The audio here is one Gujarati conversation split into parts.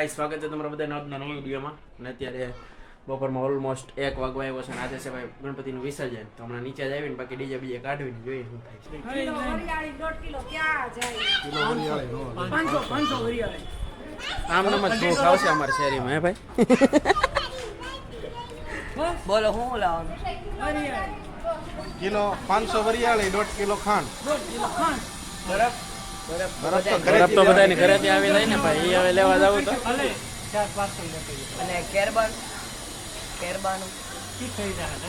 હાય સ્વાગત છે તમારા બધા નવા વિડીયોમાં અને અત્યારે બપોરમાં ઓલમોસ્ટ 1 વાગવા આવ્યો છે અને આજે છે ભાઈ ગણપતિનું વિસર્જન તો હમણાં નીચે જ આવીને બાકી ડીજે બીજે કાઢવીને જોઈએ શું થાય છે કિલો વરિયાળી 1.5 કિલો ક્યાં જાય કિલો વરિયાળી નો 500 વરિયાળી આમ નમ જ ભૂખ આવશે અમારી શેરીમાં હે ભાઈ બોલો હું લાવવાનું વરિયાળી કિલો 500 વરિયાળી 1.5 કિલો ખાંડ 1.5 કિલો ખાંડ બરફ બરફ તો બધાને ઘરેથી આવી જાય ને ભાઈ એ હવે લેવા જાવું તો ભલે 4-500 અને કેરબાનું ઈ થઈ જાય ને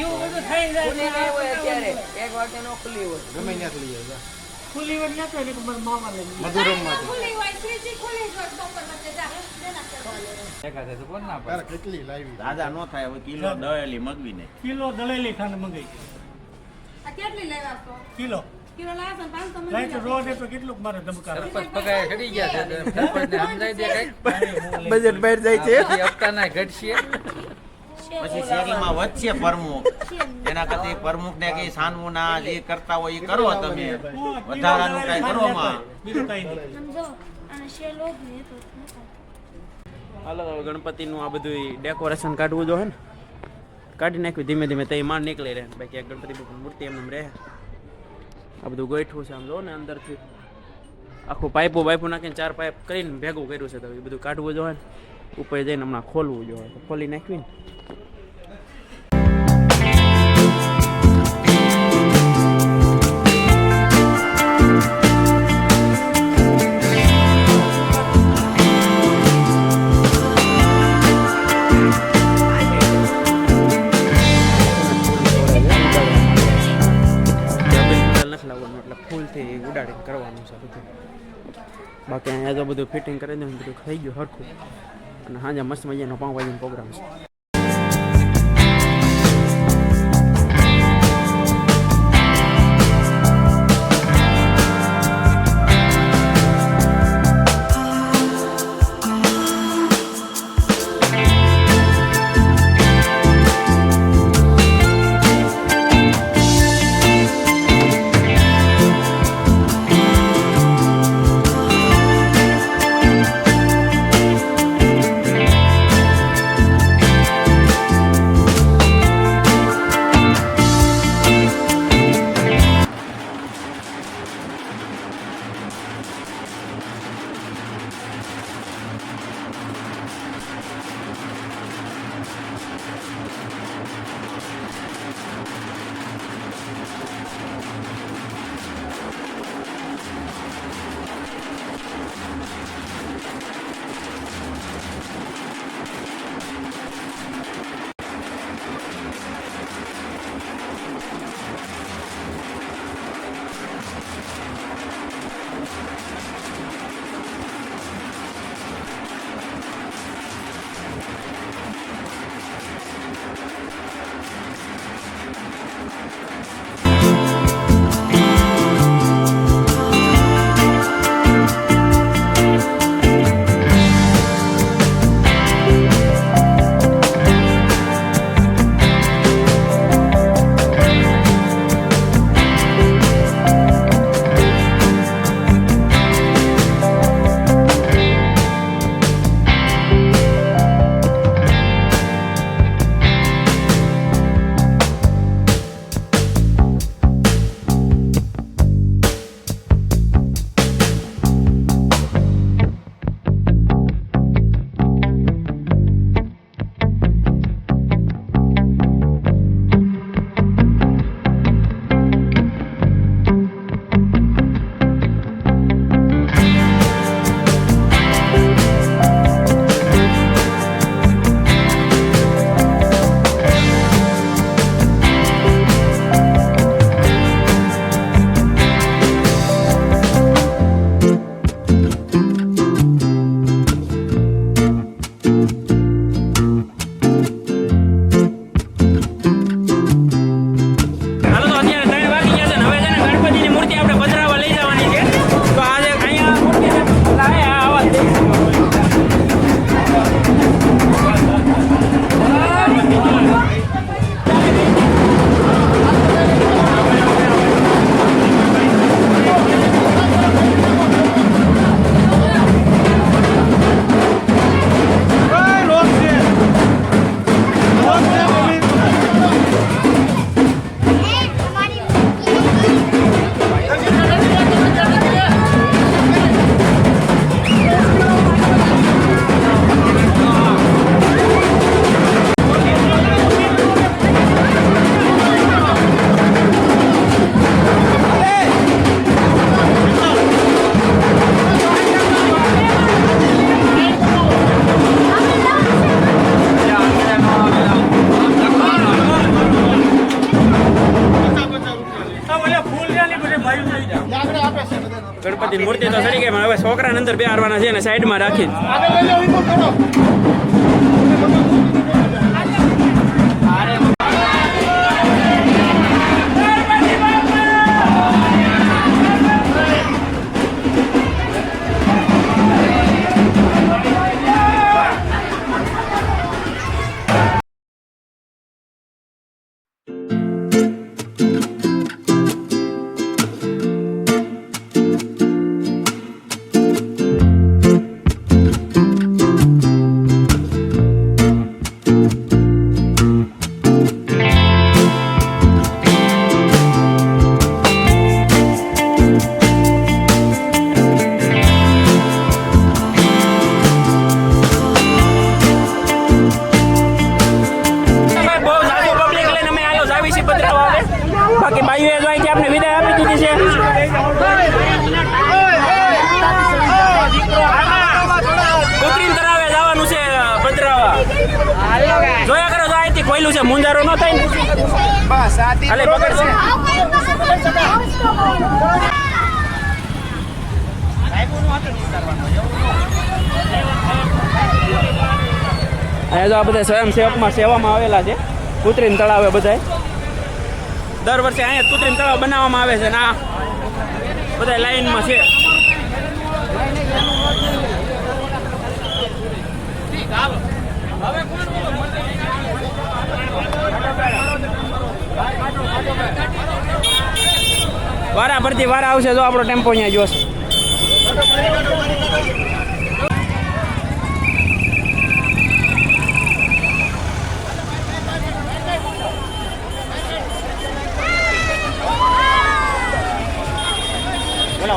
એવું બધું થઈ જાય ખુલ્લી નહીં હોય અત્યારે એક વાગે નો ખુલ્લી હોય ગમે ત્યાંથી લઈ આવજો ખુલ્લી હોય ના તો મારા મામા લઈ મધુરમમાંથી ખુલ્લી હોય શ્રીજી ખુલ્લી હોય તો પર વચ્ચે જા દેના એકાદે તો કોણ ના પાડે કેટલી લાવી રાજા નો થાય હવે કિલો દળેલી મગવી ને કિલો દળેલી ખાંડ મંગાઈ આ કેટલી લેવા તો કિલો કિલો લાવશો 500 લાઈ તો રોજ તો કેટલું મારે ધબકાર પગાય ઘડી ગયા છે સરપંચને સમજાઈ દે કઈક બજેટ બહાર જાય છે પછી હપ્તાના ઘટશે પછી શેરીમાં વધશે પ્રમુખ એના કરતા પ્રમુખ ને કઈ સાનવું ના જે કરતા હોય એ કરો તમે વધારાનું કઈ કરો માં બીજું કઈ નહીં સમજો અને શેલો જ ને તો હાલો હવે ગણપતિનું આ બધું ડેકોરેશન કાઢવું જો હે ને કાઢી નાખ્યું ધીમે ધીમે તઈ માંડ નીકળી રહે બાકી એક ગણપતિ બાપાની મૂર્તિ એમને રહે આ બધું ગોઠવું છે આમ જો ને અંદરથી આખું પાઇપો નાખીને 4 પાઇપ કરીને ભેગું કર્યું છે તો એ બધું કાઢવું જોઈએ ને ઉપર જઈને હમણાં ખોલવું જોઈએ તો ખોલી નાખ્યું ને ફૂલથી ઉડાડીને કરવાનું છે બધું બાકી અહીંયા તો બધું ફિટિંગ કરી દે બધું થઈ ગયું સરખું અને સાંજે મસ્ત મજાનો 5 વાગ્યાનો પ્રોગ્રામ છે ગણપતિની મૂર્તિ તો સડી ગઈ પણ હવે છોકરાને અંદર બેહારવાના છે અને સાઈડમાં રાખીને બાકી બાઈઓએ જો અહીંથી આપણે વિદાય આપી દીધી છે કુત્રિમ તળાવે જવાનું છે પધરાવા જોયા કરો તો અહીંથી ખોયલું છે મુંજારો ન થાય ને ખાલી પકડ છે અહીંયા જો આ બધા સ્વયંસેવકમાં સેવામાં આવેલા છે કુત્રિમ તળાવે બધાય દર વર્ષે અહીંયા કૃત્રિમ તળાવ બનાવવામાં આવે છે ને આ બધા લાઈનમાં છે વારા પરથી વારા આવશે જો આપણો ટેમ્પો અહીંયા જોશે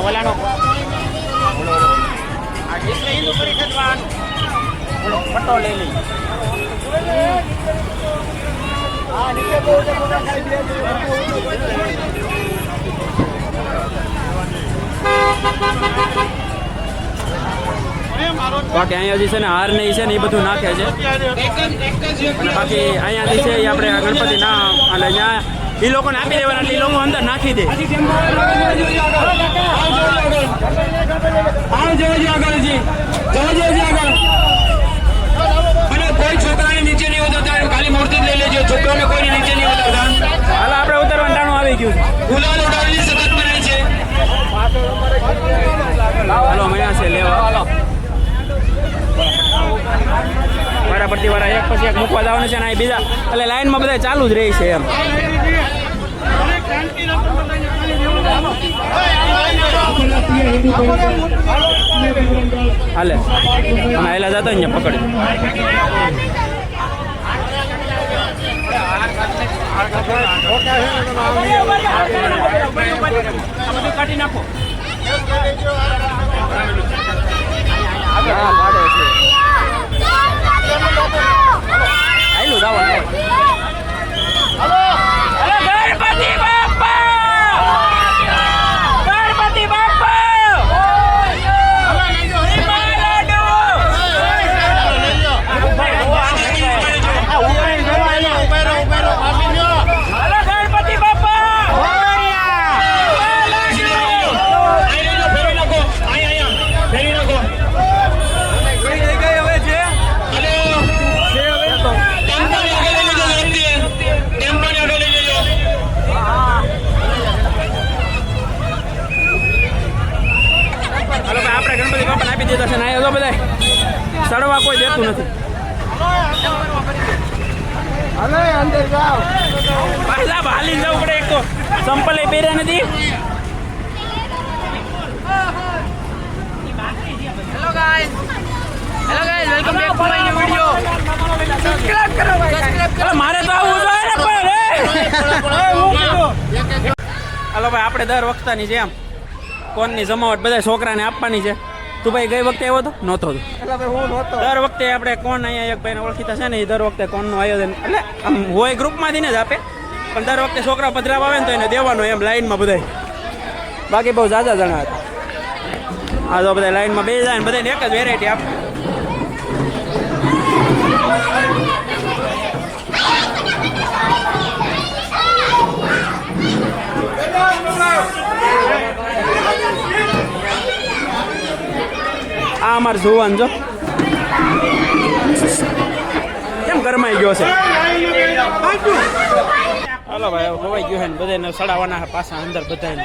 ઓલાનો હિન્દુ પરિષદ પટ્ટો લઈ લઈ બાકી અહીંયા જે છે ને હાર ને છે ને એ બધું નાખે છે અને બાકી અહીંયા જે છે એ આપણે ગણપતિ ના અને અહીંયા એ લોકોને આપી દેવાના એટલે એ લોકો અંદર નાખી દે કોઈ છોકરાને નીચે નહીં ઉતરતા ખાલી મૂર્તિ લઈ લેજો છોકરાને કોઈ નીચે નહીં ઉતરતા હાલ આપણે ઉતરવાનું ટાણું આવી ગયું ગુલાલ ઉડાડવાની સતત બનાવી છે હાલો મળ્યા છે લેવા વારા પરથી વારા એક પછી એક મૂકવા જવાનું છે ને અહીં બીજા એટલે લાઈનમાં બધા ચાલુ જ રહી છે એમ હાલે અને હેલા જતા અહીંયા પકડી કાઢી નાખો આયલું દાવા ગણપતિ બાપા ગણપતિ બાપા આપી દીધા છે ને અહીંયા બધા ચડવા કોઈ દેતું નથી હાલી જવું પડે એક તો ચંપલ એ પહેર્યા નથી hello guys welcome back to my new video subscribe કરો ભાઈ મારે તો આવું જોઈએ ને પણ હાલો ભાઈ આપણે દર વખતની જેમ કોણની જમાવટ બધા છોકરાને આપવાની છે તું ભાઈ ગઈ વખતે આવ્યો હતો નહોતો દર વખતે આપણે કોણ અહીંયા એક ભાઈને ઓળખીતા છે ને એ દર વખતે કોણનું આયોજન એટલે આમ હોય ગ્રુપમાંથી ને જ આપે પણ દર વખતે છોકરા પધરાવા આવે ને તો એને દેવાનો એમ લાઈનમાં બધા બાકી બહુ ઝાઝા જણા હતા આ તો બધા લાઈનમાં બે જાય ને બધાને એક જ વેરાયટી આપે અમારે જોવાનું જો કેમ ગરમાઈ ગયો છે. હાલો ભાઈ હવે ખવાઈ ગયું છે ને બધાને સડાવવાના છે પાછા અંદર બધાને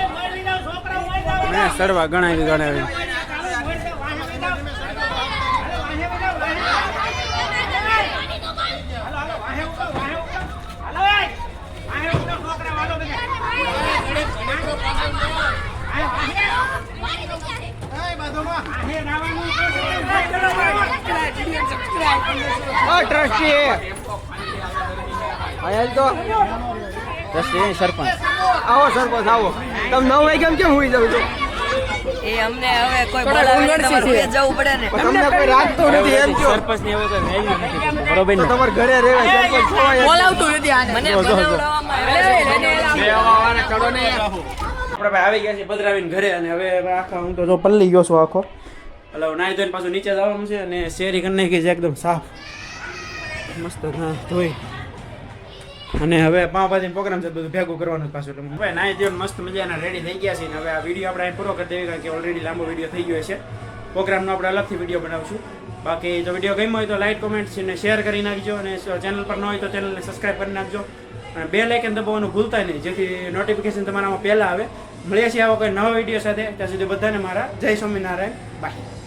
સડવા ગણાવી સરપંચ આવો સરપંચ આવો. તમે 9 વાગ્યા કેમ હોઈ જાવ છો? એ અમને હવે કોઈ બોલાવે તમારે જવું પડે ને. તમને કોઈ રાખતો નથી એમ કહો. સરપંચ ની હવે કોઈ વેલ્યુ નથી બરોબર ને. તમારે ઘરે રહેવા સરપંચ બોલાવતું નથી આને. મને બોલાવવામાં આવે ચડો ને. આપણે ભાઈ આવી ગયા છે પધરાવીને ઘરે અને હવે આખા હું તો જો પલ્લી ગયો છું આખો. એટલે નાઈ ધોઈને પાછું નીચે જવાનું છે અને શેરી કરી નાખી છે એકદમ સાફ મસ્ત ધોઈ અને હવે પાવભાજીનો પ્રોગ્રામ છે બધું ભેગું કરવાનું પાછું. એટલે હવે નાઈ ધોઈને મસ્ત મજાના રેડી થઈ ગયા છે ને હવે આ વિડીયો આપણે અહીં પૂરો કરી દેવી કારણ કે ઓલરેડી લાંબો વિડીયો થઈ ગયો છે. પ્રોગ્રામનો આપણે અલગથી વિડીયો બનાવશું. બાકી જો વિડીયો ગમ્યો હોય તો લાઈક કોમેન્ટ અને શેર કરી નાખજો અને ચેનલ પર ન હોય તો ચેનલને સબસ્ક્રાઈબ કરી નાખજો અને બે લાઇકન દબાવવાનું ભૂલતા નહીં જેથી નોટિફિકેશન તમારામાં પહેલાં આવે. મળીએ છીએ આવો કોઈ નવા વિડીયો સાથે. ત્યાં સુધી બધાને મારા જય સ્વામિનારાયણ. બાય.